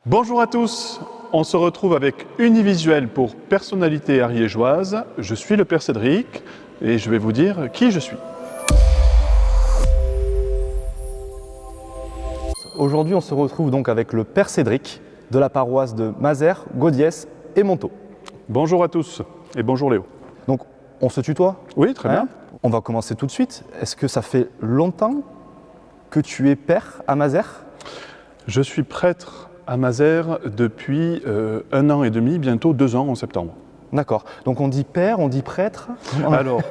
Bonjour à tous, on se retrouve avec Univisuel pour personnalité ariégeoise. Je suis le Père Cédric et je vais vous dire qui je suis. Aujourd'hui, on se retrouve donc avec le Père Cédric de la paroisse de Mazères, Gaudiès et Montaut. Bonjour à tous et bonjour Léo. Donc, on se tutoie? Oui, très bien. On va commencer tout de suite. Est-ce que ça fait longtemps que tu es père à Mazères? Je suis prêtre à Mazères depuis 1 an et demi, bientôt 2 ans en septembre. D'accord. Donc on dit père, on dit prêtre? Alors,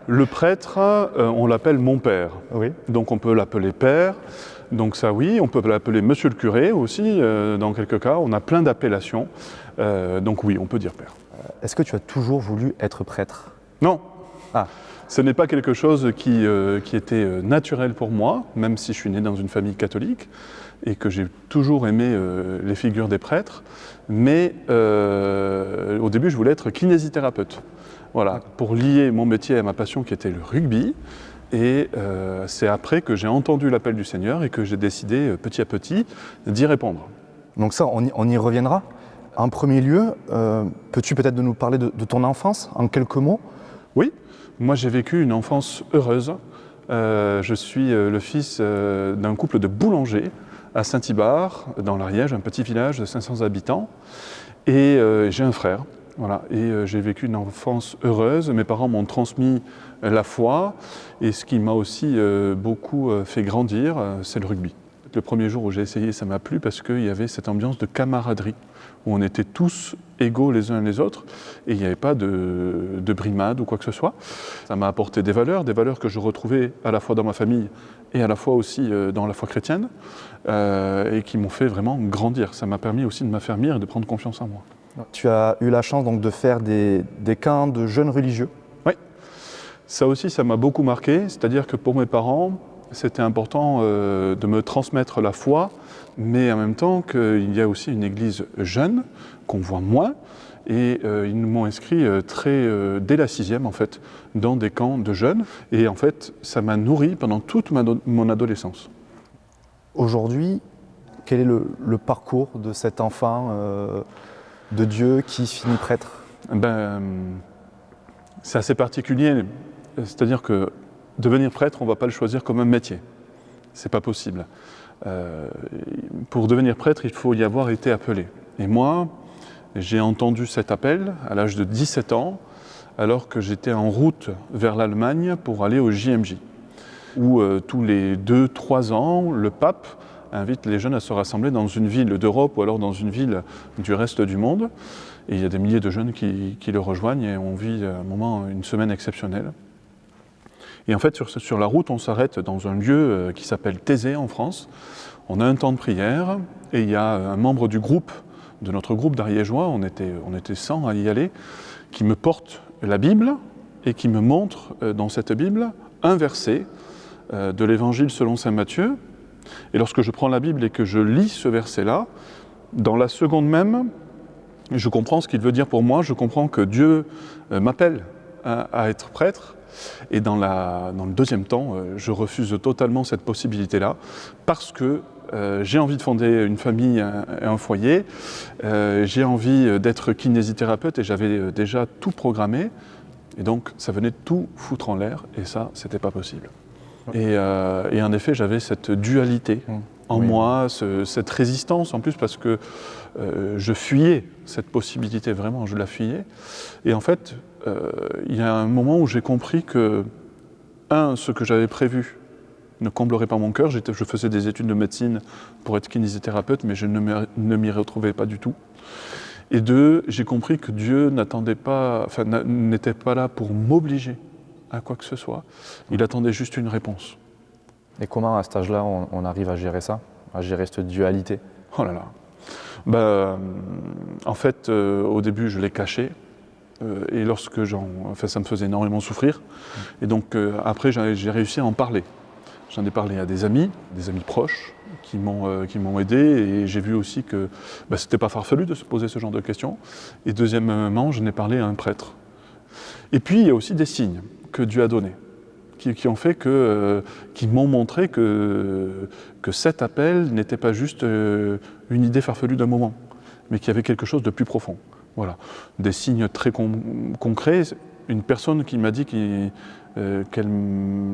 le prêtre, on l'appelle mon père. Oui. Donc on peut l'appeler père. Donc ça oui, on peut l'appeler monsieur le curé aussi, dans quelques cas. On a plein d'appellations. Donc oui, on peut dire père. Est-ce que tu as toujours voulu être prêtre? Non. Ah. Ce n'est pas quelque chose qui était naturel pour moi, même si je suis né dans une famille catholique et que j'ai toujours aimé les figures des prêtres. Mais au début, je voulais être kinésithérapeute. Voilà, pour lier mon métier à ma passion qui était le rugby. Et c'est après que j'ai entendu l'appel du Seigneur et que j'ai décidé petit à petit d'y répondre. Donc ça, on y reviendra. En premier lieu, peux-tu peut-être nous parler de ton enfance en quelques mots? Oui, moi j'ai vécu une enfance heureuse. Je suis le fils d'un couple de boulangers à Saint-Ibard, dans l'Ariège, un petit village de 500 habitants. Et j'ai un frère. Voilà. Et j'ai vécu une enfance heureuse. Mes parents m'ont transmis la foi. Et ce qui m'a aussi beaucoup fait grandir, c'est le rugby. Le premier jour où j'ai essayé, ça m'a plu parce qu'il y avait cette ambiance de camaraderie, où on était tous égaux les uns les autres, et il n'y avait pas de brimade ou quoi que ce soit. Ça m'a apporté des valeurs que je retrouvais à la fois dans ma famille et à la fois aussi dans la foi chrétienne, et qui m'ont fait vraiment grandir. Ça m'a permis aussi de m'affermir et de prendre confiance en moi. Tu as eu la chance donc de faire des camps de jeunes religieux. Oui, ça aussi, ça m'a beaucoup marqué. C'est-à-dire que pour mes parents, c'était important de me transmettre la foi, mais en même temps qu'il y a aussi une église jeune, qu'on voit moins, et ils m'ont inscrit dès la 6e en fait, dans des camps de jeunes, et en fait, ça m'a nourri pendant toute mon adolescence. Aujourd'hui, quel est le parcours de cet enfant de Dieu qui finit prêtre? C'est assez particulier, c'est-à-dire que devenir prêtre, on ne va pas le choisir comme un métier. C'est pas possible. Pour devenir prêtre, il faut y avoir été appelé. Et moi, j'ai entendu cet appel à l'âge de 17 ans, alors que j'étais en route vers l'Allemagne pour aller au JMJ, où tous les 2-3 ans, le pape invite les jeunes à se rassembler dans une ville d'Europe ou alors dans une ville du reste du monde. Et il y a des milliers de jeunes qui le rejoignent et on vit un moment, une semaine exceptionnelle. Et en fait, sur la route, on s'arrête dans un lieu qui s'appelle Thésée en France. On a un temps de prière et il y a un membre du groupe, de notre groupe d'Ariégeois, on était 100 à y aller, qui me porte la Bible et qui me montre dans cette Bible un verset de l'Évangile selon saint Matthieu. Et lorsque je prends la Bible et que je lis ce verset-là, dans la seconde même, je comprends ce qu'il veut dire pour moi, je comprends que Dieu m'appelle à être prêtre. Et dans le deuxième temps, je refuse totalement cette possibilité-là parce que j'ai envie de fonder une famille et un foyer, j'ai envie d'être kinésithérapeute et j'avais déjà tout programmé et donc ça venait de tout foutre en l'air et ça, c'était pas possible. Et en effet, j'avais cette dualité en moi, cette résistance en plus parce que je fuyais cette possibilité, vraiment, je la fuyais. Et en fait, il y a un moment où j'ai compris que, ce que j'avais prévu ne comblerait pas mon cœur. Je faisais des études de médecine pour être kinésithérapeute, mais je ne m'y retrouvais pas du tout. Et 2, j'ai compris que Dieu n'était pas là pour m'obliger à quoi que ce soit. Il attendait juste une réponse. Et comment, à cet âge-là, on arrive à gérer ça, à gérer cette dualité? Oh là là. En fait, au début, je l'ai caché. Et lorsque ça me faisait énormément souffrir. Et donc, après, j'ai réussi à en parler. J'en ai parlé à des amis proches, qui m'ont aidé. Et j'ai vu aussi que c'était pas farfelu de se poser ce genre de questions. Et deuxièmement, je n'ai parlé à un prêtre. Et puis, il y a aussi des signes que Dieu a donnés, qui ont fait qui m'ont montré que cet appel n'était pas juste une idée farfelue d'un moment, mais qu'il y avait quelque chose de plus profond. Voilà. Des signes très concrets. Une personne qui m'a dit qu'elle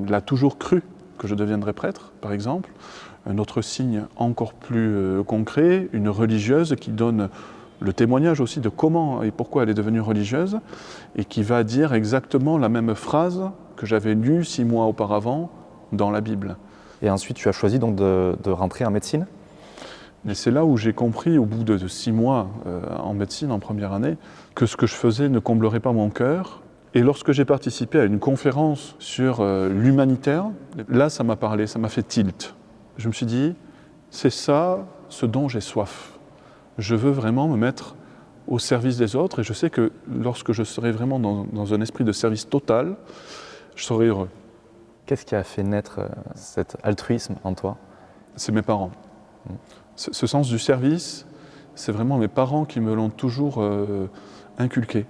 l'a toujours cru que je deviendrais prêtre, par exemple. Un autre signe encore plus concret, une religieuse qui donne le témoignage aussi de comment et pourquoi elle est devenue religieuse et qui va dire exactement la même phrase que j'avais lue 6 mois auparavant dans la Bible. Et ensuite, tu as choisi donc de rentrer en médecine? Et c'est là où j'ai compris, au bout de 6 mois en médecine, en première année, que ce que je faisais ne comblerait pas mon cœur. Et lorsque j'ai participé à une conférence sur l'humanitaire, là, ça m'a parlé, ça m'a fait tilt. Je me suis dit, c'est ça ce dont j'ai soif. Je veux vraiment me mettre au service des autres et je sais que lorsque je serai vraiment dans un esprit de service total, je serai heureux. Qu'est-ce qui a fait naître cet altruisme en toi? C'est mes parents. Ce sens du service, c'est vraiment mes parents qui me l'ont toujours inculqué,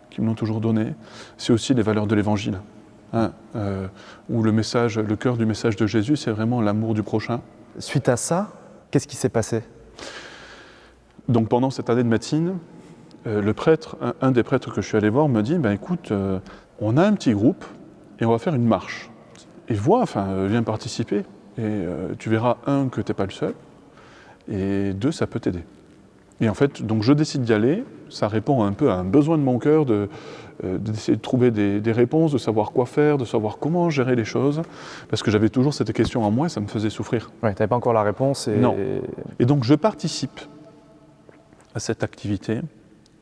qui me l'ont toujours donné. C'est aussi les valeurs de l'Évangile, hein, où le cœur du message de Jésus, c'est vraiment l'amour du prochain. Suite à ça, qu'est-ce qui s'est passé? Donc pendant cette année de médecine, un des prêtres que je suis allé voir me dit, écoute, on a un petit groupe et on va faire une marche. Et viens participer. Et tu verras, 1, que tu n'es pas le seul, et 2, ça peut t'aider. Et en fait, donc je décide d'y aller. Ça répond un peu à un besoin de mon cœur d'essayer de trouver des réponses, de savoir quoi faire, de savoir comment gérer les choses. Parce que j'avais toujours cette question en moi et ça me faisait souffrir. Ouais, tu n'avais pas encore la réponse. Non. Et donc je participe à cette activité.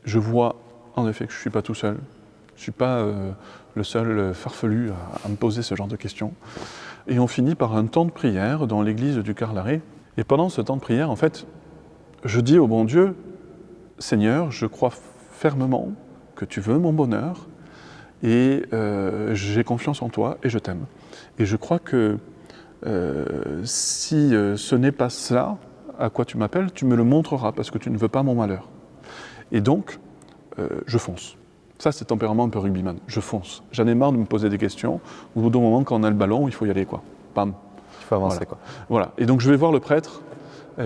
Je vois en effet que je ne suis pas tout seul. Je ne suis pas le seul farfelu à me poser ce genre de questions. Et on finit par un temps de prière dans l'église du Carlaré. Et pendant ce temps de prière, en fait, je dis au bon Dieu, Seigneur, je crois fermement que tu veux mon bonheur et j'ai confiance en toi et je t'aime. Et je crois que si ce n'est pas cela à quoi tu m'appelles, tu me le montreras parce que tu ne veux pas mon malheur. Et donc, je fonce. Ça, c'est le tempérament un peu rugbyman. Je fonce. J'en ai marre de me poser des questions. Au bout d'un moment, quand on a le ballon, il faut y aller, quoi. Bam. Il faut avancer, voilà. quoi. Voilà. Et donc, je vais voir le prêtre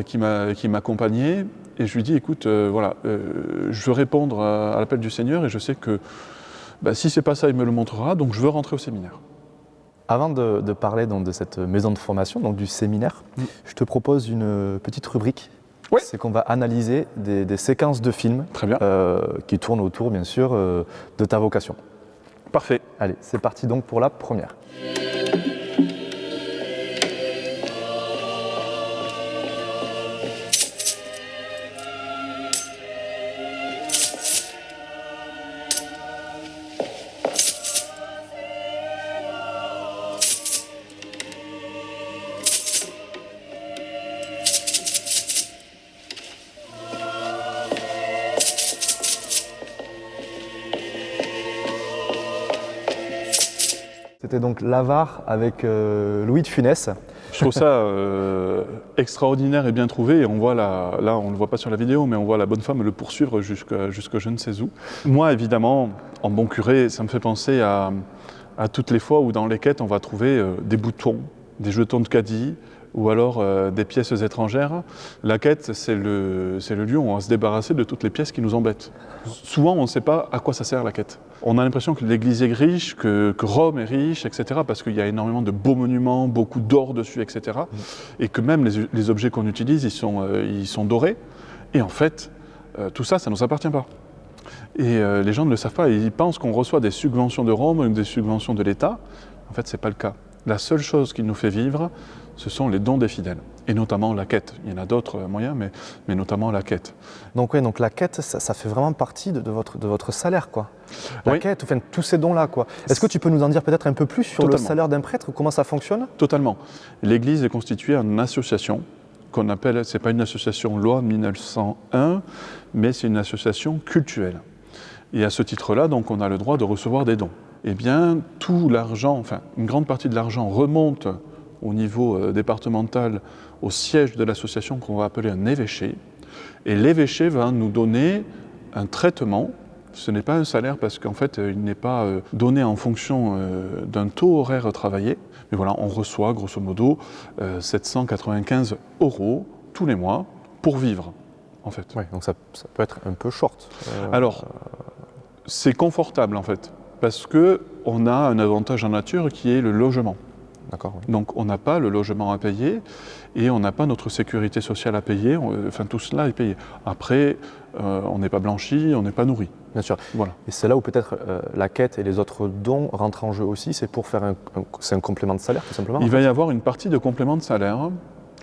qui m'accompagnait et je lui dis, écoute, je veux répondre à l'appel du Seigneur et je sais que si c'est pas ça, il me le montrera, donc je veux rentrer au séminaire. Avant de parler donc, de cette maison de formation, donc du séminaire, je te propose une petite rubrique. Oui. C'est qu'on va analyser des séquences de films. Très bien. Qui tournent autour, bien sûr, de ta vocation. Parfait. Allez, c'est parti donc pour la première. C'était donc l'Avare avec Louis de Funès. Je trouve ça extraordinaire et bien trouvé. Et on voit là, on ne le voit pas sur la vidéo, mais on voit la bonne femme le poursuivre jusque je ne sais où. Moi, évidemment, en bon curé, ça me fait penser à toutes les fois où dans les quêtes, on va trouver des boutons, des jetons de caddie, ou alors des pièces étrangères. La quête, c'est le lieu où on va se débarrasser de toutes les pièces qui nous embêtent. Souvent, on ne sait pas à quoi ça sert la quête. On a l'impression que l'Église est riche, que Rome est riche, etc., parce qu'il y a énormément de beaux monuments, beaucoup d'or dessus, etc., et que même les objets qu'on utilise, ils sont dorés. Et en fait, tout ça, ça ne nous appartient pas. Et les gens ne le savent pas, ils pensent qu'on reçoit des subventions de Rome ou des subventions de l'État. En fait, ce n'est pas le cas. La seule chose qui nous fait vivre, ce sont les dons des fidèles, et notamment la quête. Il y en a d'autres moyens, mais notamment la quête. Donc, donc la quête, ça fait vraiment partie de votre salaire, quoi. La Oui. quête, enfin, tous ces dons-là, quoi. Est-ce que tu peux nous en dire peut-être un peu plus sur Totalement. le salaire d'un prêtre, comment ça fonctionne? Totalement. L'Église est constituée en association, qu'on appelle, c'est pas une association loi 1901, mais c'est une association cultuelle. Et à ce titre-là, donc, on a le droit de recevoir des dons. Eh bien, tout l'argent, enfin, une grande partie de l'argent remonte au niveau départemental au siège de l'association qu'on va appeler un évêché. Et l'évêché va nous donner un traitement Ce n'est pas un salaire parce qu'en fait, il n'est pas donné en fonction d'un taux horaire travaillé. Mais voilà, on reçoit grosso modo 795 € tous les mois pour vivre, en fait. Ouais, donc ça peut être un peu short. Alors, c'est confortable en fait, parce qu'on a un avantage en nature qui est le logement. D'accord. Oui. Donc on n'a pas le logement à payer et on n'a pas notre sécurité sociale à payer, enfin tout cela est payé. Après, on n'est pas blanchi, on n'est pas nourri. Bien sûr. Voilà. Et c'est là où peut-être la quête et les autres dons rentrent en jeu aussi, c'est pour faire c'est un complément de salaire tout simplement. Il va y avoir une partie de complément de salaire.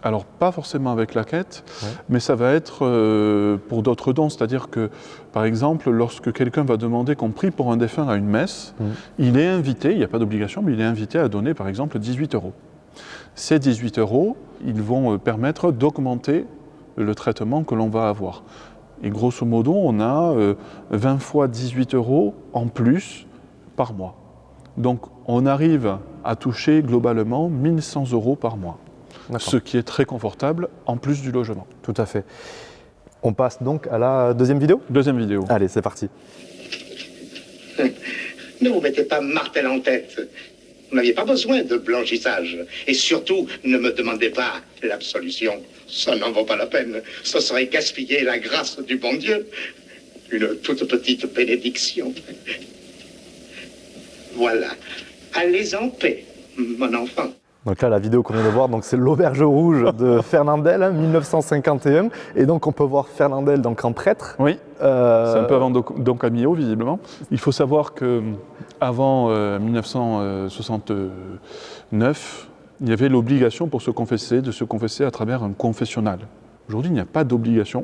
Alors pas forcément avec la quête, mais ça va être pour d'autres dons, c'est-à-dire que par exemple lorsque quelqu'un va demander qu'on prie pour un défunt à une messe, il est invité, il n'y a pas d'obligation, mais il est invité à donner par exemple 18 €. Ces 18 €, ils vont permettre d'augmenter le traitement que l'on va avoir. Et grosso modo, on a 20 fois 18 € en plus par mois. Donc on arrive à toucher globalement 1100 € par mois. Ce qui est très confortable, en plus du logement. Tout à fait. On passe donc à la deuxième vidéo ? Deuxième vidéo. Allez, c'est parti. Ne vous mettez pas martel en tête. Vous n'aviez pas besoin de blanchissage. Et surtout, ne me demandez pas l'absolution. Ça n'en vaut pas la peine. Ce serait gaspiller la grâce du bon Dieu. Une toute petite bénédiction. Voilà. Allez en paix, mon enfant. Donc là, la vidéo qu'on vient de voir, donc c'est l'Auberge rouge de Fernandel, 1951. Et donc on peut voir Fernandel donc en prêtre. Oui, c'est un peu avant Don Camillo, visiblement. Il faut savoir qu'avant 1969, il y avait l'obligation pour se confesser, de se confesser à travers un confessionnal. Aujourd'hui, il n'y a pas d'obligation.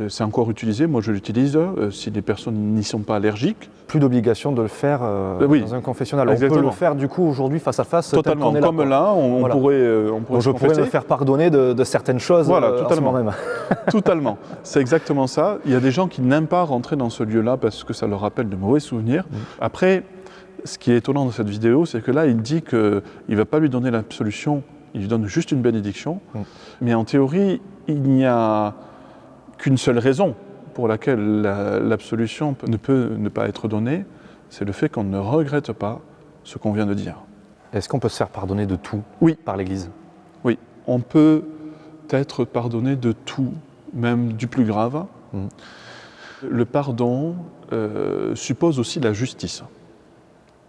C'est encore utilisé, moi je l'utilise si les personnes n'y sont pas allergiques. Plus d'obligation de le faire dans un confessionnal. Exactement. On peut le faire du coup aujourd'hui face à face. Totalement, comme là, on pourrait je pourrais me faire pardonner de certaines choses totalement. en ce moment même. Totalement, c'est exactement ça. Il y a des gens qui n'aiment pas rentrer dans ce lieu-là parce que ça leur rappelle de mauvais souvenirs. Après, ce qui est étonnant dans cette vidéo, c'est que là, il dit qu'il ne va pas lui donner l'absolution, il lui donne juste une bénédiction. Mais en théorie, il n'y a qu'une seule raison pour laquelle l'absolution ne peut ne pas être donnée, c'est le fait qu'on ne regrette pas ce qu'on vient de dire. Est-ce qu'on peut se faire pardonner de tout par l'Église ? Oui, on peut être pardonné de tout, même du plus grave. Le pardon suppose aussi la justice.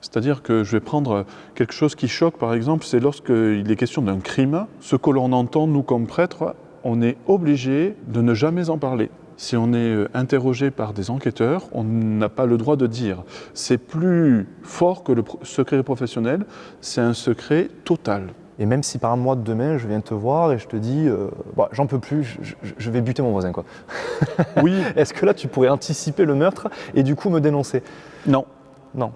C'est-à-dire que je vais prendre quelque chose qui choque, par exemple, c'est lorsqu'il est question d'un crime, ce que l'on entend, nous comme prêtres, on est obligé de ne jamais en parler. Si on est interrogé par des enquêteurs, on n'a pas le droit de dire. C'est plus fort que le secret professionnel, c'est un secret total. Et même si par moi demain je viens te voir et je te dis j'en peux plus, je vais buter mon voisin quoi. Oui. Est-ce que là tu pourrais anticiper le meurtre et du coup me dénoncer ? Non. Non.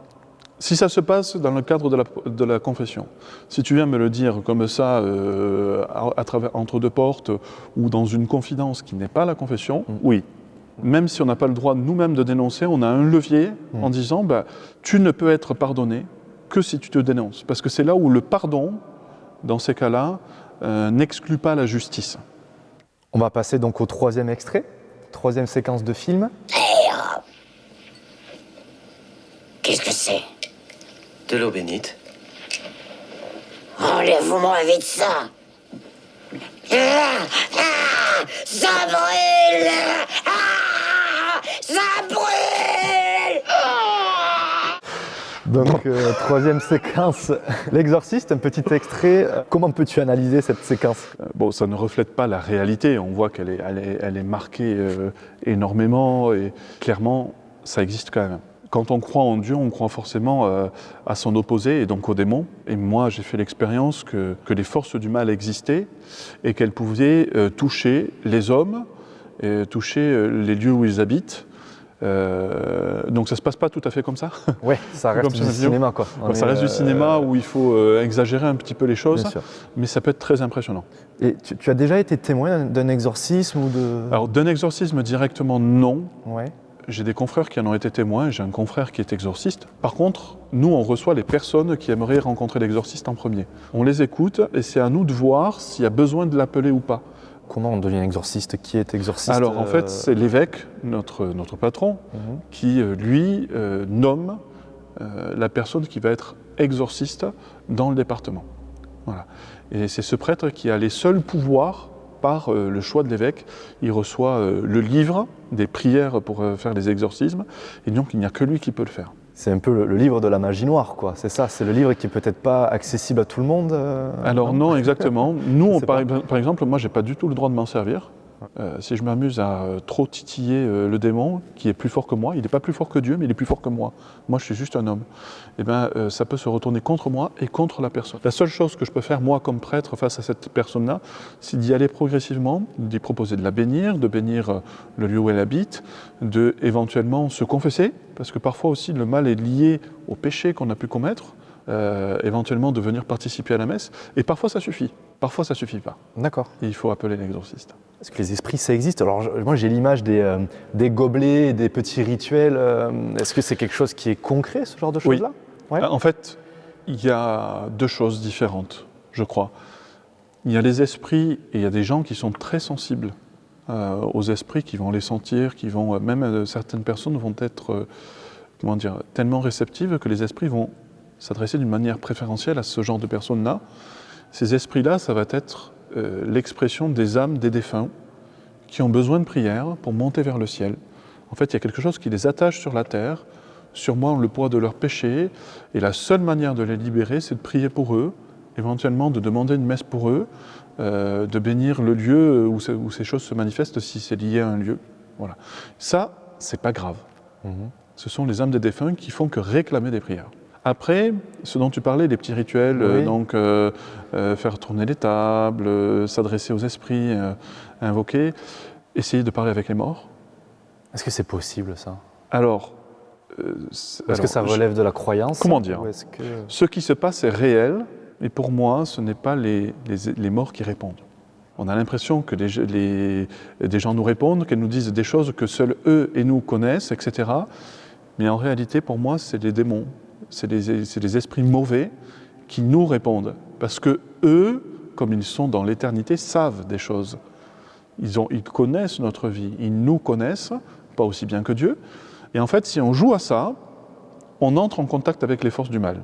Si ça se passe dans le cadre de la confession, si tu viens me le dire comme ça, à travers, entre deux portes, ou dans une confidence qui n'est pas la confession, oui. Même si on n'a pas le droit nous-mêmes de dénoncer, on a un levier en disant tu ne peux être pardonné que si tu te dénonces. Parce que c'est là où le pardon, dans ces cas-là, n'exclut pas la justice. On va passer donc au troisième extrait, troisième séquence de film. Qu'est-ce que c'est ? De l'eau bénite. Enlève-moi vite ça. Ça brûle. Ça brûle. Donc, troisième séquence, l'exorciste, un petit extrait. Comment peux-tu analyser cette séquence ? Bon, ça ne reflète pas la réalité. On voit qu'elle est marquée énormément et clairement, ça existe quand même. Quand on croit en Dieu, on croit forcément à son opposé et donc au démon. Et moi, j'ai fait l'expérience que les forces du mal existaient et qu'elles pouvaient toucher les hommes, toucher les lieux où ils habitent. Donc ça ne se passe pas tout à fait comme ça. Oui, ça reste du cinéma quoi. Ça reste du cinéma où il faut exagérer un petit peu les choses, mais ça peut être très impressionnant. Et tu as déjà été témoin d'un exorcisme ou de... Alors d'un exorcisme directement, non. Ouais. J'ai des confrères qui en ont été témoins, j'ai un confrère qui est exorciste. Par contre, nous, on reçoit les personnes qui aimeraient rencontrer l'exorciste en premier. On les écoute et c'est à nous de voir s'il y a besoin de l'appeler ou pas. Comment on devient exorciste? Qui est exorciste? Alors en fait, c'est l'évêque, notre patron, qui lui nomme la personne qui va être exorciste dans le département. Voilà. Et c'est ce prêtre qui a les seuls pouvoirs par le choix de l'évêque. Il reçoit le livre des prières pour faire les exorcismes, et donc il n'y a que lui qui peut le faire. C'est un peu le livre de la magie noire, quoi. C'est ça, c'est le livre qui est peut-être pas accessible à tout le monde. Alors non, exactement. Nous, sais par exemple, moi, j'ai pas du tout le droit de m'en servir. Si je m'amuse à trop titiller le démon, qui est plus fort que moi, il n'est pas plus fort que Dieu, mais il est plus fort que moi. Moi, je suis juste un homme. Eh bien, ça peut se retourner contre moi et contre la personne. La seule chose que je peux faire, moi, comme prêtre, face à cette personne-là, c'est d'y aller progressivement, d'y proposer de la bénir, de bénir le lieu où elle habite, de éventuellement se confesser, parce que parfois aussi, le mal est lié au péché qu'on a pu commettre, éventuellement de venir participer à la messe, et parfois ça suffit, parfois ça suffit pas. D'accord. Et il faut appeler l'exorciste. Est-ce que les esprits, ça existe? Alors moi j'ai l'image des gobelets, des petits rituels. Est-ce que c'est quelque chose qui est concret, ce genre de choses-là? Oui. En fait, il y a deux choses différentes, je crois. Il y a les esprits, et il y a des gens qui sont très sensibles aux esprits, qui vont les sentir, qui vont, même certaines personnes vont être, tellement réceptives que les esprits vont s'adresser d'une manière préférentielle à ce genre de personnes-là. Ces esprits-là, ça va être l'expression des âmes des défunts qui ont besoin de prière pour monter vers le ciel. En fait, il y a quelque chose qui les attache sur la terre, sûrement le poids de leurs péchés, et la seule manière de les libérer, c'est de prier pour eux, éventuellement de demander une messe pour eux, de bénir le lieu où ces choses se manifestent si c'est lié à un lieu. Voilà. Ça, c'est pas grave. Ce sont les âmes des défunts qui font que réclamer des prières. Après, ce dont tu parlais, les petits rituels, Oui. donc faire tourner les tables, s'adresser aux esprits, invoquer, essayer de parler avec les morts. Est-ce que c'est possible, ça? Alors, Est-ce que ça relève de la croyance? Comment dire? Ou est-ce que... Ce qui se passe est réel, et pour moi, ce n'est pas les morts qui répondent. On a l'impression que des gens nous répondent, qu'elles nous disent des choses que seuls eux et nous connaissent, etc. Mais en réalité, pour moi, c'est les démons. C'est les esprits mauvais qui nous répondent. Parce que eux, comme ils sont dans l'éternité, savent des choses. Ils connaissent notre vie, ils nous connaissent, pas aussi bien que Dieu. Et en fait, si on joue à ça, on entre en contact avec les forces du mal.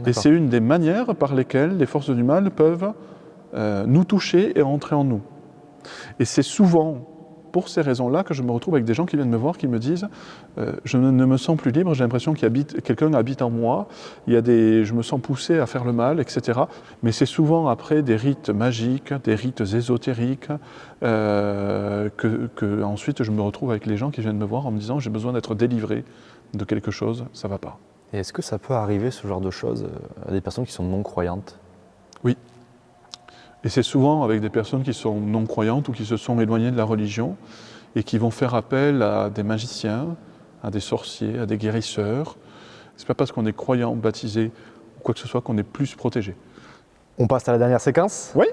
Et c'est une des manières par lesquelles les forces du mal peuvent nous toucher et entrer en nous. Et c'est souvent pour ces raisons-là que je me retrouve avec des gens qui viennent me voir, qui me disent je ne me sens plus libre, j'ai l'impression que quelqu'un habite en moi, je me sens poussé à faire le mal, etc. Mais c'est souvent après des rites magiques, des rites ésotériques, que ensuite je me retrouve avec les gens qui viennent me voir en me disant j'ai besoin d'être délivré de quelque chose, ça va pas. Et est-ce que ça peut arriver, ce genre de choses, à des personnes qui sont non-croyantes? Oui. Et c'est souvent avec des personnes qui sont non-croyantes ou qui se sont éloignées de la religion et qui vont faire appel à des magiciens, à des sorciers, à des guérisseurs. C'est pas parce qu'on est croyant, baptisé ou quoi que ce soit qu'on est plus protégé. On passe à la dernière séquence? Oui.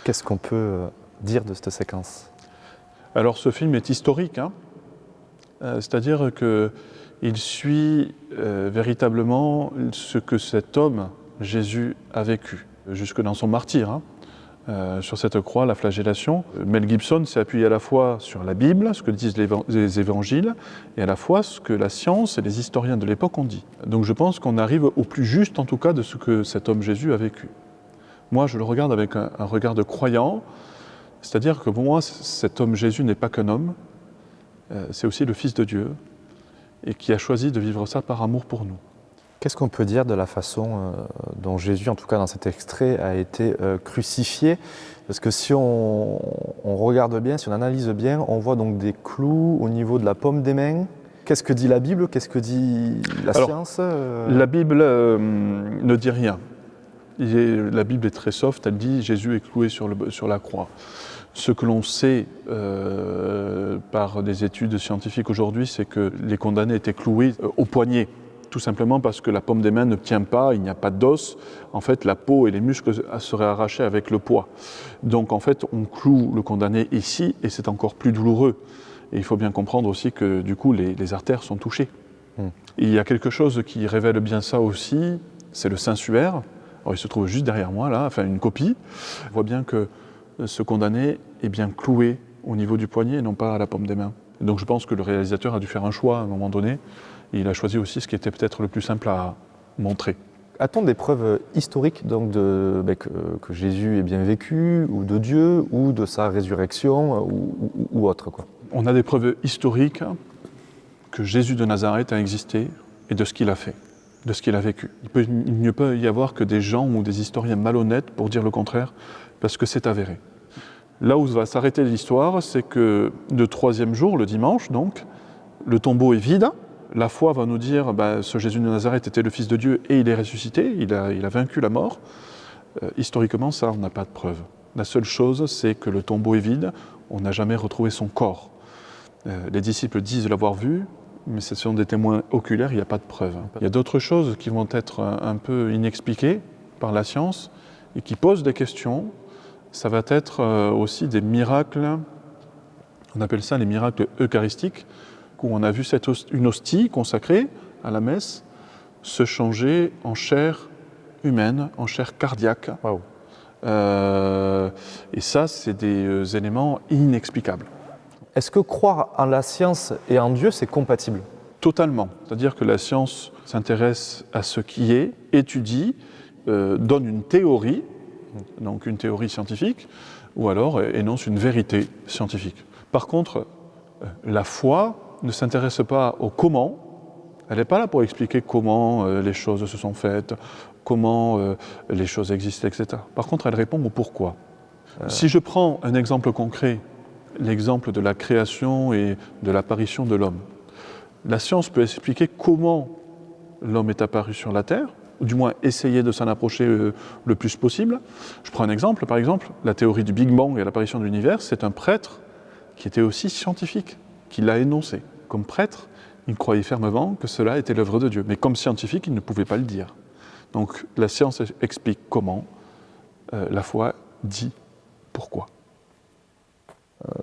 Qu'est-ce qu'on peut dire de cette séquence? Alors ce film est historique, hein. C'est-à-dire qu'il suit véritablement ce que cet homme, Jésus, a vécu, jusque dans son martyre, hein. Sur cette croix, la flagellation. Mel Gibson s'est appuyé à la fois sur la Bible, ce que disent les évangiles, et à la fois ce que la science et les historiens de l'époque ont dit. Donc je pense qu'on arrive au plus juste, en tout cas, de ce que cet homme Jésus a vécu. Moi, je le regarde avec un regard de croyant, c'est-à-dire que pour moi, cet homme Jésus n'est pas qu'un homme, c'est aussi le Fils de Dieu, et qui a choisi de vivre ça par amour pour nous. Qu'est-ce qu'on peut dire de la façon dont Jésus, en tout cas dans cet extrait, a été crucifié? Parce que si on regarde bien, si on analyse bien, on voit donc des clous au niveau de la paume des mains. Qu'est-ce que dit la Bible? Qu'est-ce que dit la science? La Bible ne dit rien. La Bible est très soft, elle dit Jésus est cloué sur la croix. Ce que l'on sait par des études scientifiques aujourd'hui, c'est que les condamnés étaient cloués au poignet, tout simplement parce que la paume des mains ne tient pas, il n'y a pas d'os. En fait, la peau et les muscles seraient arrachés avec le poids. Donc en fait, on cloue le condamné ici et c'est encore plus douloureux. Et il faut bien comprendre aussi que du coup, les artères sont touchées. Et il y a quelque chose qui révèle bien ça aussi, c'est le sensuaire. Alors, il se trouve juste derrière moi, là, enfin une copie. On voit bien que ce condamné est bien cloué au niveau du poignet et non pas à la paume des mains. Et donc je pense que le réalisateur a dû faire un choix à un moment donné. Et il a choisi aussi ce qui était peut-être le plus simple à montrer. A-t-on des preuves historiques donc, que Jésus ait bien vécu, ou de Dieu, ou de sa résurrection, ou autre quoi? On a des preuves historiques que Jésus de Nazareth a existé et de ce qu'il a fait, de ce qu'il a vécu. Il ne peut y avoir que des gens ou des historiens malhonnêtes pour dire le contraire, parce que c'est avéré. Là où va s'arrêter l'histoire, c'est que le troisième jour, le dimanche donc, le tombeau est vide. La foi va nous dire ce Jésus de Nazareth était le Fils de Dieu et il est ressuscité, il a vaincu la mort. Historiquement, ça, on n'a pas de preuve. La seule chose, c'est que le tombeau est vide, on n'a jamais retrouvé son corps. Les disciples disent l'avoir vu, mais ce sont des témoins oculaires, il n'y a pas de preuve. Il y a d'autres choses qui vont être un peu inexpliquées par la science et qui posent des questions. Ça va être aussi des miracles, on appelle ça les miracles eucharistiques, où on a vu une hostie consacrée à la messe se changer en chair humaine, en chair cardiaque. Wow. Et ça, c'est des éléments inexplicables. Est-ce que croire en la science et en Dieu, c'est compatible? Totalement. C'est-à-dire que la science s'intéresse à ce qui est, étudie, donne une théorie, donc une théorie scientifique, ou alors énonce une vérité scientifique. Par contre, la foi ne s'intéresse pas au comment, elle n'est pas là pour expliquer comment les choses se sont faites, comment les choses existent, etc. Par contre, elle répond au pourquoi. Si je prends un exemple concret, l'exemple de la création et de l'apparition de l'homme, la science peut expliquer comment l'homme est apparu sur la Terre, ou du moins essayer de s'en approcher le plus possible. Je prends un exemple, par exemple, la théorie du Big Bang et l'apparition de l'univers, c'est un prêtre qui était aussi scientifique, qui l'a énoncé. Comme prêtre, il croyait fermement que cela était l'œuvre de Dieu, mais comme scientifique, il ne pouvait pas le dire. Donc la science explique comment, la foi dit pourquoi.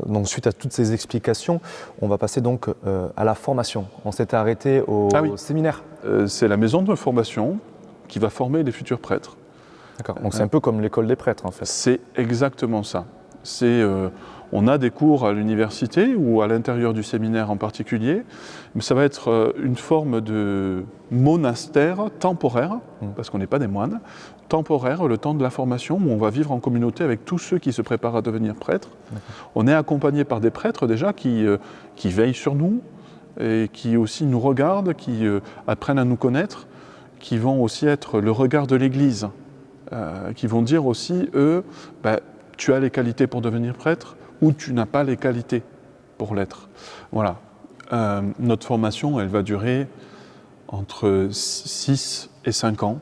Donc suite à toutes ces explications, on va passer donc à la formation. On s'était arrêté au séminaire. C'est la maison de formation qui va former les futurs prêtres. D'accord. Donc c'est un peu comme l'école des prêtres en fait. C'est exactement ça. On a des cours à l'université ou à l'intérieur du séminaire en particulier, mais ça va être une forme de monastère temporaire, parce qu'on n'est pas des moines, temporaire, le temps de la formation, où on va vivre en communauté avec tous ceux qui se préparent à devenir prêtres. On est accompagné par des prêtres déjà qui veillent sur nous et qui aussi nous regardent, qui apprennent à nous connaître, qui vont aussi être le regard de l'Église, qui vont dire aussi, eux, tu as les qualités pour devenir prêtre, ou tu n'as pas les qualités pour l'être. Voilà. Notre formation, elle va durer entre 6 et 5 ans,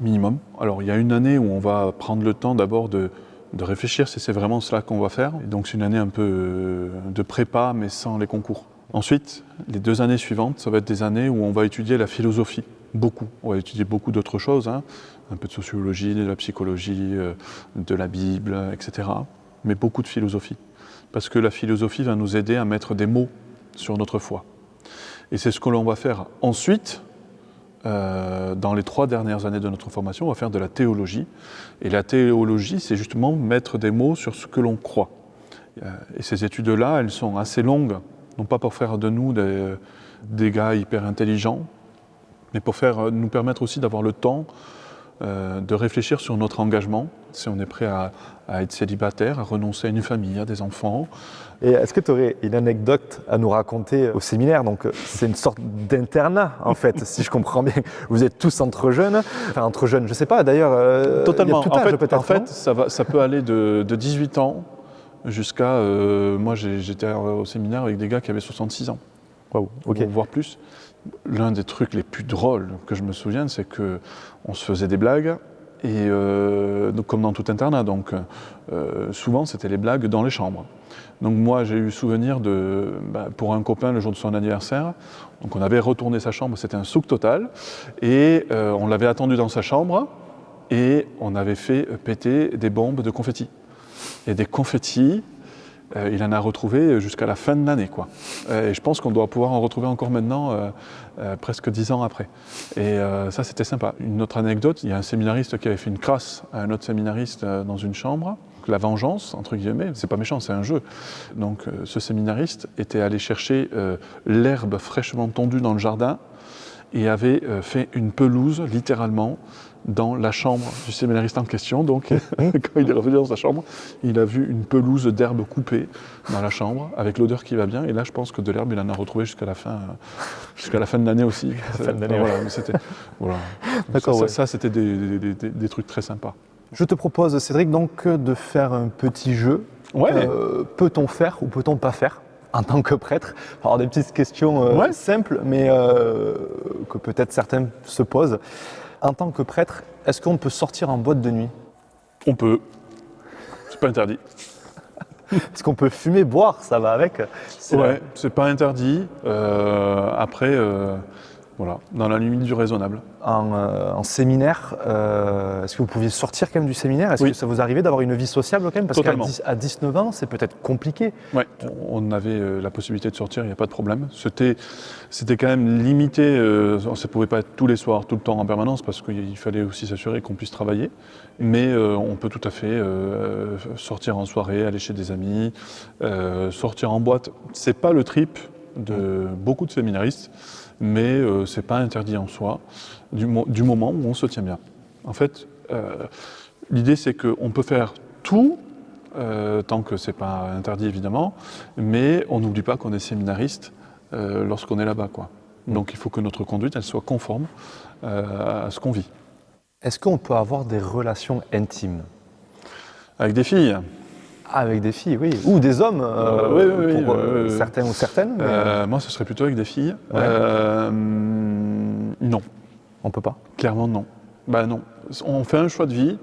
minimum. Alors, il y a une année où on va prendre le temps d'abord de réfléchir si c'est vraiment cela qu'on va faire. Et donc, c'est une année un peu de prépa, mais sans les concours. Ensuite, les 2 années suivantes, ça va être des années où on va étudier la philosophie. Beaucoup. On va étudier beaucoup d'autres choses, un peu de sociologie, de la psychologie, de la Bible, etc. Mais beaucoup de philosophie. Parce que la philosophie va nous aider à mettre des mots sur notre foi. Et c'est ce que l'on va faire ensuite, dans les 3 dernières années de notre formation, on va faire de la théologie. Et la théologie, c'est justement mettre des mots sur ce que l'on croit. Et ces études-là, elles sont assez longues, non pas pour faire de nous des gars hyper intelligents, mais pour nous permettre aussi d'avoir le temps de réfléchir sur notre engagement, si on est prêt à être célibataire, à renoncer à une famille, à des enfants. Et est-ce que tu aurais une anecdote à nous raconter au séminaire? Donc c'est une sorte d'internat en fait, si je comprends bien. Vous êtes tous entre jeunes, enfin entre jeunes, je ne sais pas d'ailleurs. Totalement. Il y a tout âge, peut-être, en fait ça peut aller de 18 ans jusqu'à... moi j'étais au séminaire avec des gars qui avaient 66 ans, wow, okay. Voire plus. L'un des trucs les plus drôles que je me souviens, c'est qu'on se faisait des blagues et donc, comme dans tout internat. Donc souvent, c'était les blagues dans les chambres. Donc moi, j'ai eu souvenir pour un copain le jour de son anniversaire. Donc on avait retourné sa chambre, c'était un souk total, et on l'avait attendu dans sa chambre, et on avait fait péter des bombes de confettis. Et des confettis, il en a retrouvé jusqu'à la fin de l'année, quoi. Et je pense qu'on doit pouvoir en retrouver encore maintenant, presque 10 ans après. Et ça, c'était sympa. Une autre anecdote, il y a un séminariste qui avait fait une crasse à un autre séminariste dans une chambre. La vengeance, entre guillemets, c'est pas méchant, c'est un jeu. Donc ce séminariste était allé chercher l'herbe fraîchement tondue dans le jardin et avait fait une pelouse, littéralement, dans la chambre du séminariste en question. Donc, quand il est revenu dans sa chambre, il a vu une pelouse d'herbe coupée dans la chambre, avec l'odeur qui va bien. Et là, je pense que de l'herbe, il en a retrouvé jusqu'à la fin de l'année aussi. Voilà. D'accord, ouais. Ça, c'était des trucs très sympas. Je te propose, Cédric, donc de faire un petit jeu. Ouais. Peut-on faire ou peut-on pas faire en tant que prêtre? Alors des petites questions simples, mais que peut-être certains se posent. En tant que prêtre, est-ce qu'on peut sortir en boîte de nuit? On peut. C'est pas interdit. Est-ce qu'on peut fumer, boire? Ça va avec. C'est pas interdit. Après, voilà, dans la limite du raisonnable. En séminaire, est-ce que vous pouviez sortir quand même du séminaire? Est-ce Oui. que ça vous arrivait d'avoir une vie sociable quand même? Parce qu'à Totalement. à 19 ans, c'est peut-être compliqué. Ouais, on avait la possibilité de sortir, il n'y a pas de problème. C'était quand même limité, ça ne pouvait pas être tous les soirs, tout le temps en permanence, parce qu'il fallait aussi s'assurer qu'on puisse travailler. Mais on peut tout à fait sortir en soirée, aller chez des amis, sortir en boîte. C'est pas le trip de beaucoup de séminaristes, mais c'est pas interdit en soi, du moment où on se tient bien. En fait, l'idée c'est qu'on peut faire tout, tant que c'est pas interdit évidemment, mais on n'oublie pas qu'on est séminariste lorsqu'on est là-bas, quoi. Donc il faut que notre conduite elle soit conforme à ce qu'on vit. Est-ce qu'on peut avoir des relations intimes? Avec des filles. Avec des filles, oui. Ou des hommes, pour certains ou certaines. Mais Moi ce serait plutôt avec des filles. Ouais. Non. on peut pas. Clairement non. Bah non. On fait un choix de vie.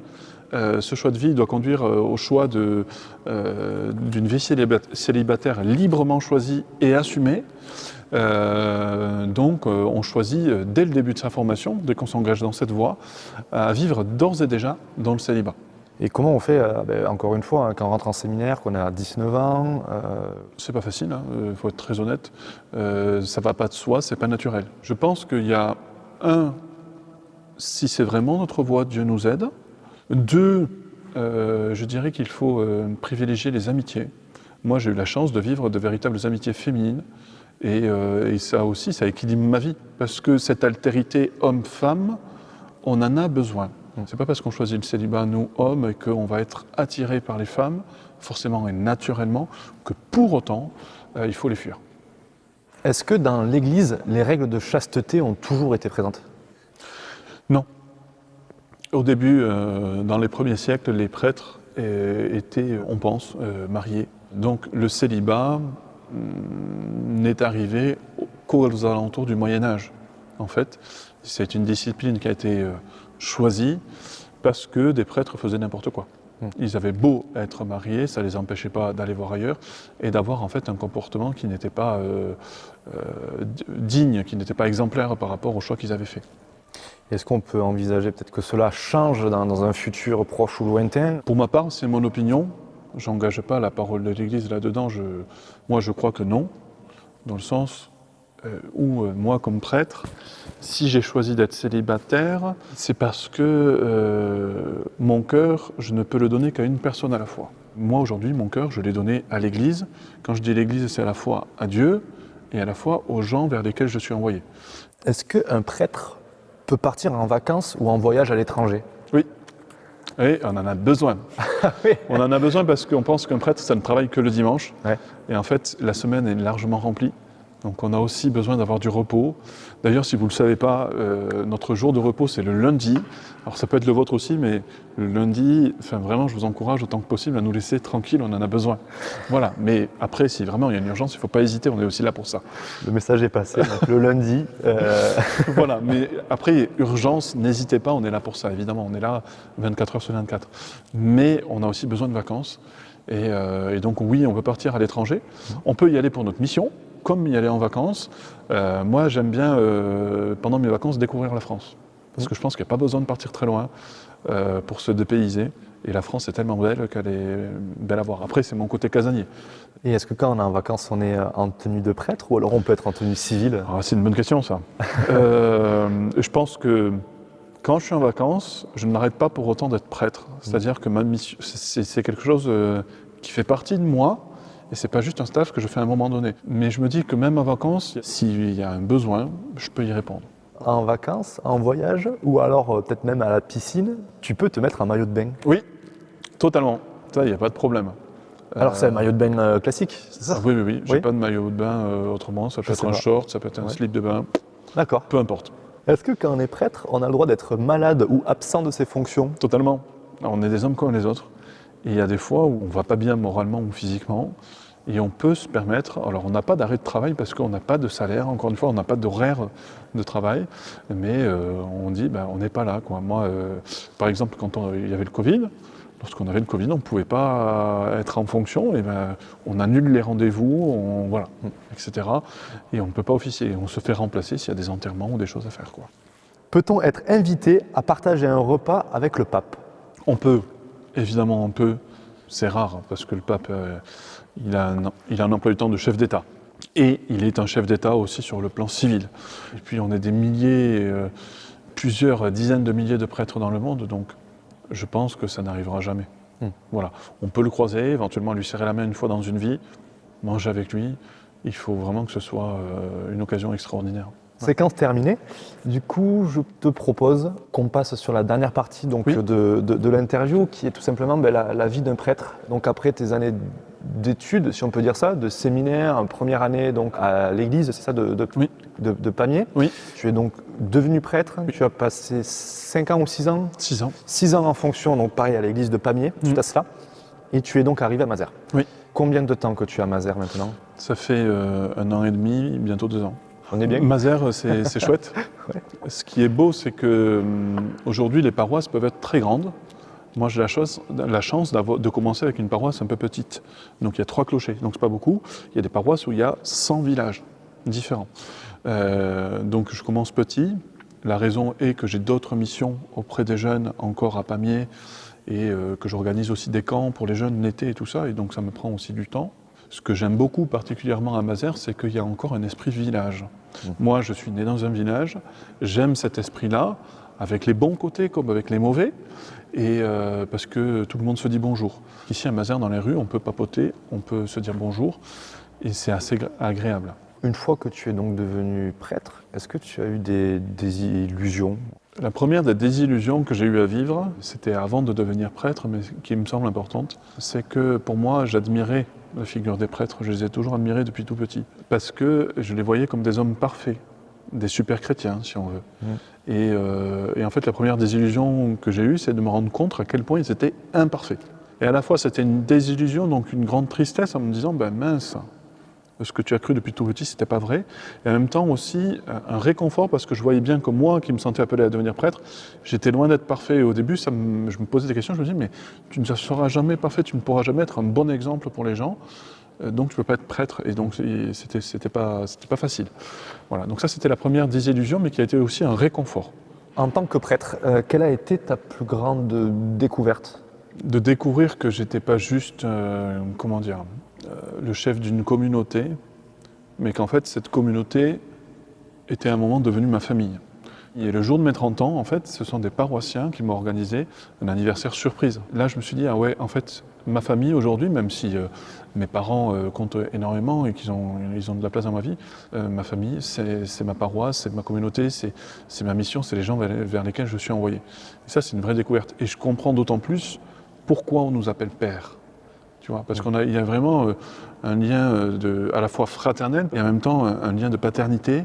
Ce choix de vie doit conduire au choix d'une vie célibataire librement choisie et assumée. Donc on choisit dès le début de sa formation, dès qu'on s'engage dans cette voie, à vivre d'ores et déjà dans le célibat. Et comment on fait, encore une fois, quand on rentre en séminaire, qu'on a 19 ans C'est pas facile, il faut être très honnête. Ça va pas de soi, c'est pas naturel. Je pense qu'il y a si c'est vraiment notre voie, Dieu nous aide. 2, je dirais qu'il faut privilégier les amitiés. Moi, j'ai eu la chance de vivre de véritables amitiés féminines. Et ça aussi, ça équilibre ma vie. Parce que cette altérité homme-femme, on en a besoin. C'est pas parce qu'on choisit le célibat, nous, hommes, et qu'on va être attirés par les femmes, forcément et naturellement, que pour autant, il faut les fuir. Est-ce que dans l'Église, les règles de chasteté ont toujours été présentes? Non. Au début, dans les premiers siècles, les prêtres étaient, on pense, mariés. Donc le célibat n'est arrivé qu'aux alentours du Moyen-Âge. En fait, c'est une discipline qui a été choisie parce que des prêtres faisaient n'importe quoi. Ils avaient beau être mariés, ça ne les empêchait pas d'aller voir ailleurs et d'avoir en fait un comportement qui n'était pas digne, qui n'était pas exemplaire par rapport au choix qu'ils avaient fait. Est-ce qu'on peut envisager peut-être que cela change dans un futur proche ou lointain? Pour ma part, c'est mon opinion. Je n'engage pas la parole de l'Église là-dedans. Moi, je crois que non, dans le sens où moi, comme prêtre, si j'ai choisi d'être célibataire, c'est parce que mon cœur, je ne peux le donner qu'à une personne à la fois. Moi, aujourd'hui, mon cœur, je l'ai donné à l'Église. Quand je dis l'Église, c'est à la fois à Dieu et à la fois aux gens vers lesquels je suis envoyé. Est-ce qu'un prêtre peut partir en vacances ou en voyage à l'étranger? Oui. Et on en a besoin. Oui. On en a besoin parce qu'on pense qu'un prêtre, ça ne travaille que le dimanche. Ouais. Et en fait, la semaine est largement remplie. Donc on a aussi besoin d'avoir du repos. D'ailleurs, si vous ne le savez pas, notre jour de repos, c'est le lundi. Alors ça peut être le vôtre aussi, mais le lundi, vraiment, je vous encourage autant que possible à nous laisser tranquilles, on en a besoin. Voilà, mais après, si vraiment il y a une urgence, il ne faut pas hésiter, on est aussi là pour ça. Le message est passé, donc le lundi. Voilà, mais après, urgence, n'hésitez pas, on est là pour ça, évidemment, on est là 24 heures sur 24. Mais on a aussi besoin de vacances, et donc oui, on peut partir à l'étranger, on peut y aller pour notre mission, comme y aller en vacances. Moi, j'aime bien, pendant mes vacances, découvrir la France. Parce que je pense qu'il n'y a pas besoin de partir très loin pour se dépayser. Et la France est tellement belle qu'elle est belle à voir. Après, c'est mon côté casanier. Et est-ce que quand on est en vacances, on est en tenue de prêtre ou alors on peut être en tenue civile? Ah, c'est une bonne question, ça. Je pense que quand je suis en vacances, je ne m'arrête pas pour autant d'être prêtre. C'est-à-dire que ma mission, c'est quelque chose qui fait partie de moi. Et c'est pas juste un staff que je fais à un moment donné. Mais je me dis que même en vacances, s'il y a un besoin, je peux y répondre. En vacances, en voyage, ou alors peut-être même à la piscine, tu peux te mettre un maillot de bain. Oui, totalement. Ça, il n'y a pas de problème. Alors c'est un maillot de bain classique, c'est ça? Oui. J'ai Oui. pas de maillot de bain autrement. Ça peut être sais un pas. short, ça peut être un slip de bain, D'accord. peu importe. Est-ce que quand on est prêtre, on a le droit d'être malade ou absent de ses fonctions? Totalement. On est des hommes comme les autres. Et il y a des fois où on ne va pas bien moralement ou physiquement. Et on peut se permettre, alors on n'a pas d'arrêt de travail parce qu'on n'a pas de salaire, encore une fois, on n'a pas d'horaire de travail, mais on dit, on n'est pas là, quoi. Moi, par exemple, quand il y avait le Covid, lorsqu'on avait le Covid, on ne pouvait pas être en fonction, et on annule les rendez-vous, voilà, etc. Et on ne peut pas officier, on se fait remplacer s'il y a des enterrements ou des choses à faire, quoi. Peut-on être invité à partager un repas avec le pape? On peut, évidemment on peut, c'est rare, parce que le pape... il a un emploi du temps de chef d'État. Et il est un chef d'État aussi sur le plan civil. Et puis on est des milliers, plusieurs dizaines de milliers de prêtres dans le monde, donc je pense que ça n'arrivera jamais. Voilà. On peut le croiser, éventuellement lui serrer la main une fois dans une vie, manger avec lui. Il faut vraiment que ce soit une occasion extraordinaire. Séquence terminée. Du coup, je te propose qu'on passe sur la dernière partie donc, Oui. de l'interview, qui est tout simplement la vie d'un prêtre. Donc après tes années d'études, si on peut dire ça, de séminaire, première année donc à l'église, c'est ça, Oui. de Pamiers. Oui. Tu es donc devenu prêtre. Oui. Tu as passé 5 ans ou 6 ans 6 ans. 6 ans en fonction, donc pareil à l'église de Pamiers, suite à cela. Et tu es donc arrivé à Mazères. Oui. Combien de temps que tu es à Mazères maintenant? Ça fait 1 an et demi, bientôt 2 ans. On est bien? Mazères, c'est chouette. Ouais. Ce qui est beau, c'est que aujourd'hui, les paroisses peuvent être très grandes. Moi, j'ai la chance de commencer avec une paroisse un peu petite. Donc, il y a 3 clochers, donc c'est pas beaucoup. Il y a des paroisses où il y a 100 villages différents. Donc, je commence petit. La raison est que j'ai d'autres missions auprès des jeunes encore à Pamiers et que j'organise aussi des camps pour les jeunes l'été et tout ça. Et donc, ça me prend aussi du temps. Ce que j'aime beaucoup, particulièrement à Mazères, c'est qu'il y a encore un esprit de village. Moi, je suis né dans un village, j'aime cet esprit-là, avec les bons côtés comme avec les mauvais, et parce que tout le monde se dit bonjour. Ici à Mazères, dans les rues, on peut papoter, on peut se dire bonjour, et c'est assez agréable. Une fois que tu es donc devenu prêtre, est-ce que tu as eu des illusions? La première des désillusions que j'ai eu à vivre, c'était avant de devenir prêtre, mais qui me semble importante, c'est que pour moi, j'admirais la figure des prêtres, je les ai toujours admirés depuis tout petit, parce que je les voyais comme des hommes parfaits, des super chrétiens, si on veut. Et en fait, la première désillusion que j'ai eue, c'est de me rendre compte à quel point ils étaient imparfaits. Et à la fois, c'était une désillusion, donc une grande tristesse, en me disant, mince, ce que tu as cru depuis tout petit, c'était pas vrai. Et en même temps aussi, un réconfort, parce que je voyais bien que moi, qui me sentais appelé à devenir prêtre, j'étais loin d'être parfait. Et au début, je me posais des questions, je me disais, mais tu ne seras jamais parfait, tu ne pourras jamais être un bon exemple pour les gens, donc tu ne peux pas être prêtre. Et donc, c'était pas facile. Voilà, donc ça, c'était la première désillusion, mais qui a été aussi un réconfort. En tant que prêtre, quelle a été ta plus grande découverte? De découvrir que j'étais pas juste, le chef d'une communauté, mais qu'en fait, cette communauté était à un moment devenue ma famille. Et le jour de mes 30 ans, en fait, ce sont des paroissiens qui m'ont organisé un anniversaire surprise. Là, je me suis dit, ah ouais, en fait, ma famille aujourd'hui, même si mes parents comptent énormément et qu'ils ont de la place dans ma vie, ma famille, c'est ma paroisse, c'est ma communauté, c'est ma mission, c'est les gens vers lesquels je suis envoyé. Et ça, c'est une vraie découverte. Et je comprends d'autant plus pourquoi on nous appelle père. tu vois, parce qu'il y a vraiment un lien à la fois fraternel et en même temps un lien de paternité.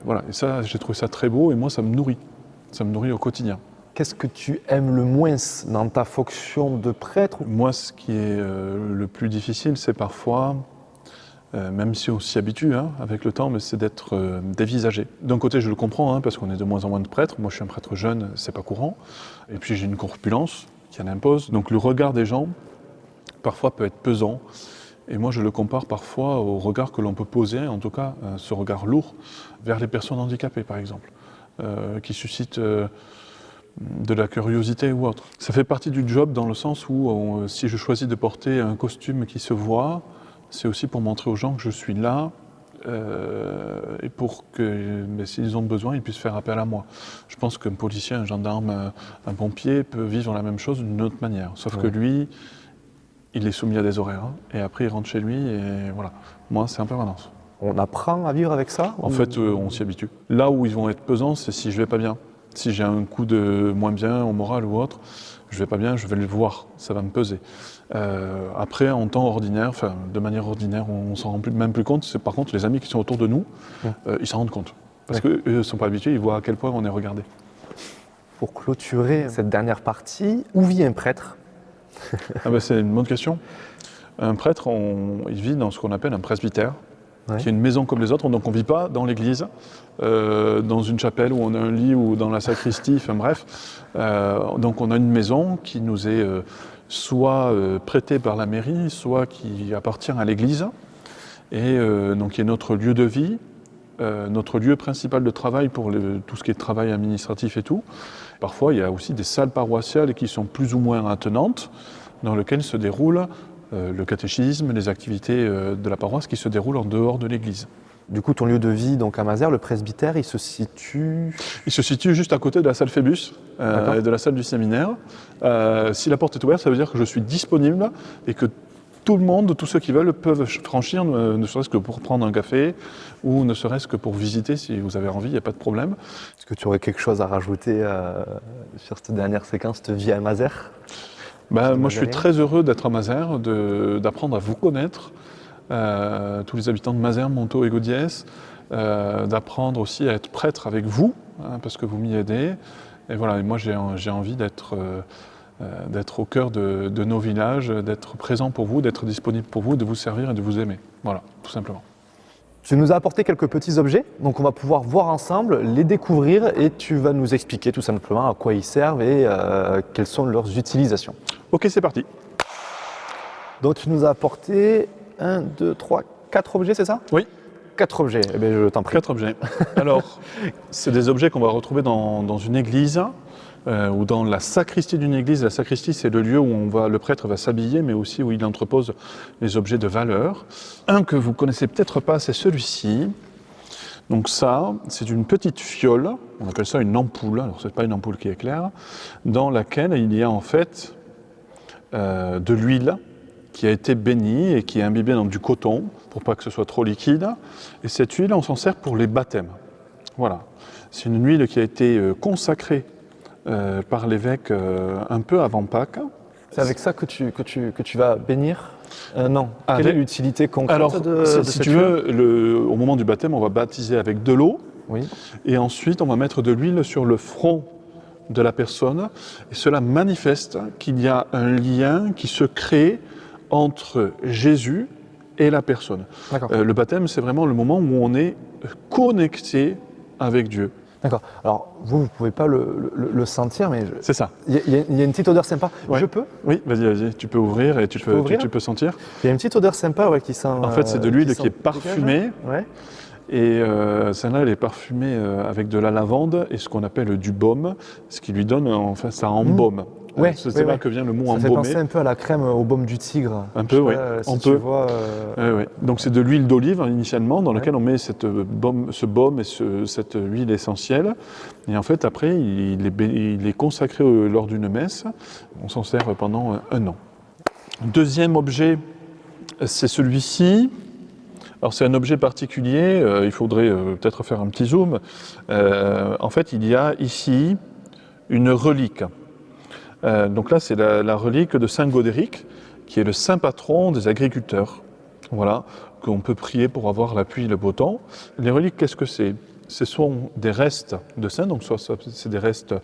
Voilà, et ça, j'ai trouvé ça très beau et moi, ça me nourrit au quotidien. Qu'est-ce que tu aimes le moins dans ta fonction de prêtre? Moi, ce qui est le plus difficile, c'est parfois, même si on s'y habitue avec le temps, mais c'est d'être dévisagé. D'un côté, je le comprends, parce qu'on est de moins en moins de prêtres. Moi, je suis un prêtre jeune, c'est pas courant. Et puis, j'ai une corpulence qui en impose. Donc, le regard des gens, parfois, peut être pesant. Et moi, je le compare parfois au regard que l'on peut poser, en tout cas, ce regard lourd, vers les personnes handicapées, par exemple, qui suscitent de la curiosité ou autre. Ça fait partie du job dans le sens où si je choisis de porter un costume qui se voit, c'est aussi pour montrer aux gens que je suis là et pour que, s'ils ont besoin, ils puissent faire appel à moi. Je pense qu'un policier, un gendarme, un pompier peut vivre la même chose d'une autre manière. Sauf que lui, il est soumis à des horaires et après il rentre chez lui et voilà. Moi, c'est en permanence. On apprend à vivre avec ça? En fait, on s'y habitue. Là où ils vont être pesants, c'est si je vais pas bien. Si j'ai un coup de moins bien au moral ou autre, je vais pas bien, je vais le voir, ça va me peser. Après, en temps ordinaire, de manière ordinaire, on s'en rend même plus compte. C'est par contre les amis qui sont autour de nous, ils s'en rendent compte. Parce qu'eux ne sont pas habitués, ils voient à quel point on est regardé. Pour clôturer cette dernière partie, où vit un prêtre? C'est une bonne question. Un prêtre, il vit dans ce qu'on appelle un presbytère, qui est une maison comme les autres. Donc on ne vit pas dans l'église, dans une chapelle où on a un lit ou dans la sacristie, bref. Donc on a une maison qui nous est soit prêtée par la mairie, soit qui appartient à l'église, et donc qui est notre lieu de vie, notre lieu principal de travail pour tout ce qui est travail administratif et tout. Parfois il y a aussi des salles paroissiales qui sont plus ou moins attenantes, dans lesquelles se déroule le catéchisme, les activités de la paroisse qui se déroulent en dehors de l'église. Du coup, ton lieu de vie, donc à Mazères, le presbytère, il se situe... Il se situe juste à côté de la salle Phébus et de la salle du séminaire. Si la porte est ouverte, ça veut dire que je suis disponible et que tout le monde, tous ceux qui veulent, peuvent franchir, ne serait-ce que pour prendre un café ou ne serait-ce que pour visiter si vous avez envie, il n'y a pas de problème. Est-ce que tu aurais quelque chose à rajouter sur cette dernière séquence de vie à Mazères? Moi, je suis très heureux d'être à Mazères, d'apprendre à vous connaître, tous les habitants de Mazères, Montaut et Gaudiès, d'apprendre aussi à être prêtre avec vous, parce que vous m'y aidez. Et voilà, et moi j'ai envie d'être au cœur de nos villages, d'être présent pour vous, d'être disponible pour vous, de vous servir et de vous aimer. Voilà, tout simplement. Tu nous as apporté quelques petits objets, donc on va pouvoir voir ensemble, les découvrir et tu vas nous expliquer tout simplement à quoi ils servent et quelles sont leurs utilisations. Ok, c'est parti. Donc tu nous as apporté 1, 2, 3, 4 objets, c'est ça? Oui. 4 objets, eh bien, je t'en prie. 4 objets. Alors, c'est des objets qu'on va retrouver dans une église ou dans la sacristie d'une église. La sacristie, c'est le lieu où le prêtre va s'habiller, mais aussi où il entrepose les objets de valeur. Un que vous connaissez peut-être pas, c'est celui-ci. Donc ça, c'est une petite fiole, on appelle ça une ampoule, alors c'est pas une ampoule qui éclaire, dans laquelle il y a en fait de l'huile qui a été bénie et qui est imbibée dans du coton pour pas que ce soit trop liquide. Et cette huile, on s'en sert pour les baptêmes. Voilà. C'est une huile qui a été consacrée par l'évêque un peu avant Pâques. C'est avec ça que tu vas bénir? Non. Quelle est l'utilité concrète de si cette tu huile? veux, au moment du baptême, on va baptiser avec de l'eau. Oui. Et ensuite, on va mettre de l'huile sur le front de la personne. Et cela manifeste qu'il y a un lien qui se crée entre Jésus et la personne. Le baptême, c'est vraiment le moment où on est connecté avec Dieu. D'accord. Alors, vous ne pouvez pas le sentir, mais... C'est ça. Il y a une petite odeur sympa. Ouais. Je peux? Oui, vas-y. Tu peux ouvrir et tu peux sentir. Il y a une petite odeur sympa qui sent... En fait, c'est de l'huile qui est parfumée. Ouais. Et celle-là, elle est parfumée avec de la lavande et ce qu'on appelle du baume, ce qui lui donne, enfin, ça embaume. Ouais, c'est là que vient le mot ça embaumé. fait penser un peu à la crème au baume du tigre. Un peu, oui. Tu vois, Donc c'est de l'huile d'olive initialement dans laquelle on met ce baume et cette huile essentielle. Et en fait après il est consacré lors d'une messe. On s'en sert pendant 1 an. Deuxième objet, c'est celui-ci. Alors c'est un objet particulier, il faudrait peut-être faire un petit zoom. En fait il y a ici une relique. Donc là, c'est la relique de Saint Gaudéric, qui est le saint patron des agriculteurs. Voilà, qu'on peut prier pour avoir la pluie et le beau temps. Les reliques, qu'est-ce que c'est? Ce sont des restes de saints, donc soit c'est des restes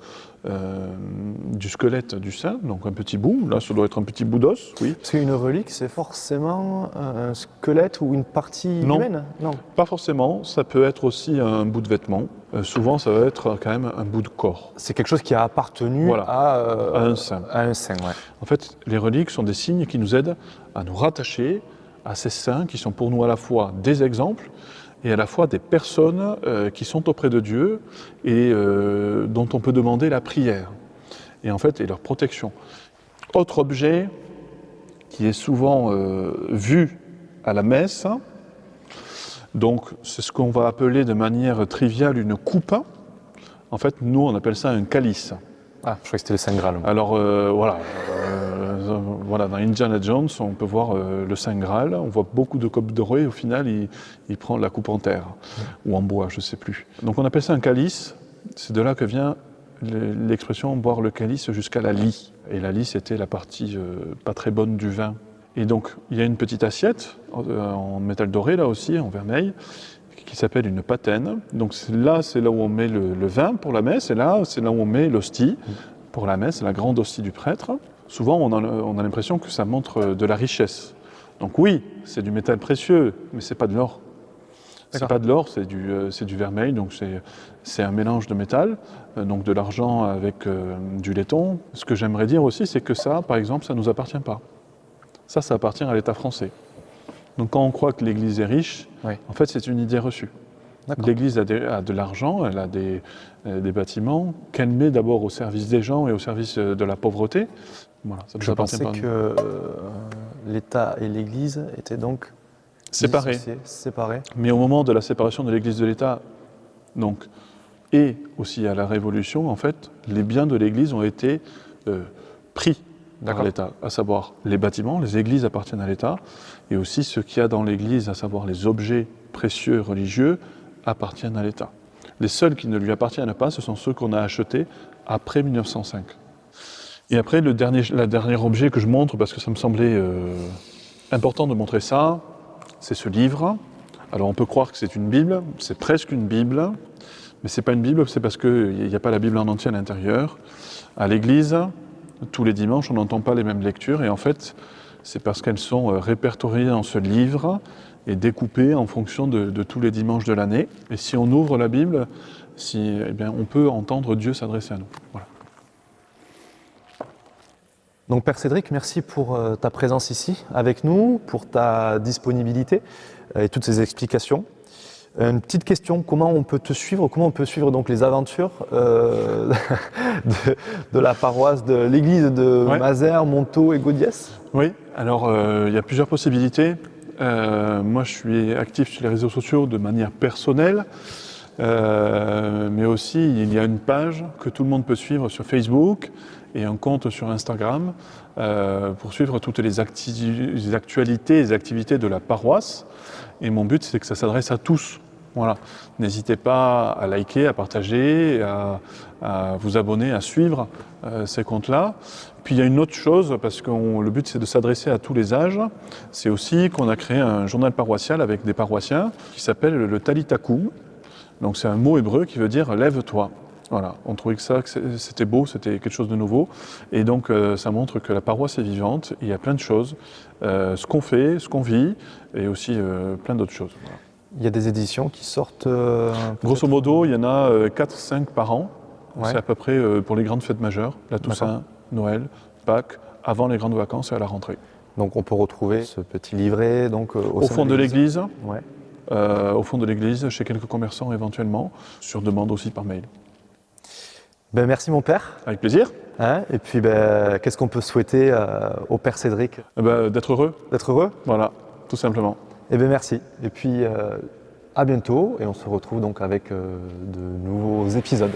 du squelette du saint, donc un petit bout, là ça doit être un petit bout d'os, oui. Parce qu'une relique, c'est forcément un squelette ou une partie Non. humaine? Non. Pas forcément, ça peut être aussi un bout de vêtement. Souvent, ça va être quand même un bout de corps. C'est quelque chose qui a appartenu Voilà, à un saint. À un saint, ouais. En fait, les reliques sont des signes qui nous aident à nous rattacher à ces saints qui sont pour nous à la fois des exemples et à la fois des personnes qui sont auprès de Dieu et dont on peut demander la prière et en fait et leur protection. Autre objet qui est souvent vu à la messe, donc c'est ce qu'on va appeler de manière triviale une coupe. En fait, nous on appelle ça un calice. Ah, je crois que c'était le Saint Graal. Alors voilà, dans Indiana Jones, on peut voir le Saint Graal, on voit beaucoup de copes dorées, et au final, il prend la coupe en terre, ou en bois, je ne sais plus. Donc on appelle ça un calice, c'est de là que vient l'expression boire le calice jusqu'à la lie. Et la lie, c'était la partie pas très bonne du vin. Et donc, il y a une petite assiette en métal doré, là aussi, en vermeil, qui s'appelle une patène. Donc là, c'est là où on met le vin pour la messe, et là, c'est là où on met l'hostie pour la messe, la grande hostie du prêtre. Souvent, on a l'impression que ça montre de la richesse. Donc oui, c'est du métal précieux, mais c'est pas de l'or. C'est pas de l'or, c'est du vermeil, donc c'est un mélange de métal, donc de l'argent avec du laiton. Ce que j'aimerais dire aussi, c'est que ça, par exemple, ça ne nous appartient pas. Ça appartient à l'État français. Donc quand on croit que l'Église est riche, Oui. en fait c'est une idée reçue. L'Église a de l'argent, elle a des bâtiments qu'elle met d'abord au service des gens et au service de la pauvreté. Voilà, ça ne Je nous appartient pensais pas. que l'État et l'Église étaient donc Séparés. séparés. Mais au moment de la séparation de l'Église de l'État, donc, et aussi à la Révolution, en fait, les biens de l'Église ont été pris par l'État, à savoir les bâtiments, les églises appartiennent à l'État, et aussi ce qu'il y a dans l'Église, à savoir les objets précieux religieux, appartiennent à l'État. Les seuls qui ne lui appartiennent pas, ce sont ceux qu'on a achetés après 1905. Et après, le dernier objet que je montre, parce que ça me semblait important de montrer ça, c'est ce livre. Alors on peut croire que c'est une Bible, c'est presque une Bible, mais c'est pas une Bible, c'est parce qu'il n'y a pas la Bible en entier à l'intérieur. À l'Église, tous les dimanches, on n'entend pas les mêmes lectures, et en fait, c'est parce qu'elles sont répertoriées dans ce livre et découpées en fonction de tous les dimanches de l'année. Et si on ouvre la Bible, eh bien, on peut entendre Dieu s'adresser à nous. Voilà. Donc Père Cédric, merci pour ta présence ici avec nous, pour ta disponibilité et toutes ces explications. Une petite question, comment on peut te suivre? Comment on peut suivre donc les aventures de la paroisse de l'église de Mazères, Montaut et Gaudiès? Oui, alors il y a plusieurs possibilités. Moi je suis actif sur les réseaux sociaux de manière personnelle, mais aussi il y a une page que tout le monde peut suivre sur Facebook et un compte sur Instagram pour suivre toutes les actualités, les activités de la paroisse. Et mon but, c'est que ça s'adresse à tous. Voilà. N'hésitez pas à liker, à partager, à vous abonner, à suivre ces comptes-là. Puis il y a une autre chose, parce que le but c'est de s'adresser à tous les âges, c'est aussi qu'on a créé un journal paroissial avec des paroissiens qui s'appelle le Talitha Koum. Donc c'est un mot hébreu qui veut dire « lève-toi ». Voilà, on trouvait que ça, c'était beau, c'était quelque chose de nouveau. Et donc ça montre que la paroisse est vivante, il y a plein de choses, ce qu'on fait, ce qu'on vit, et aussi plein d'autres choses. Voilà. Il y a des éditions qui sortent grosso modo, il y en a 4-5 par an. Ouais. C'est à peu près pour les grandes fêtes majeures, la Toussaint, Noël, Pâques, avant les grandes vacances et à la rentrée. Donc on peut retrouver ce petit livret donc, au fond de l'église. Ouais. Au fond de l'église, chez quelques commerçants éventuellement, sur demande aussi par mail. Ben, merci mon père. Avec plaisir. Hein, et puis ben, qu'est-ce qu'on peut souhaiter au père Cédric? D'être heureux. D'être heureux. Voilà, tout simplement. Eh bien merci. Et puis à bientôt et on se retrouve donc avec de nouveaux épisodes.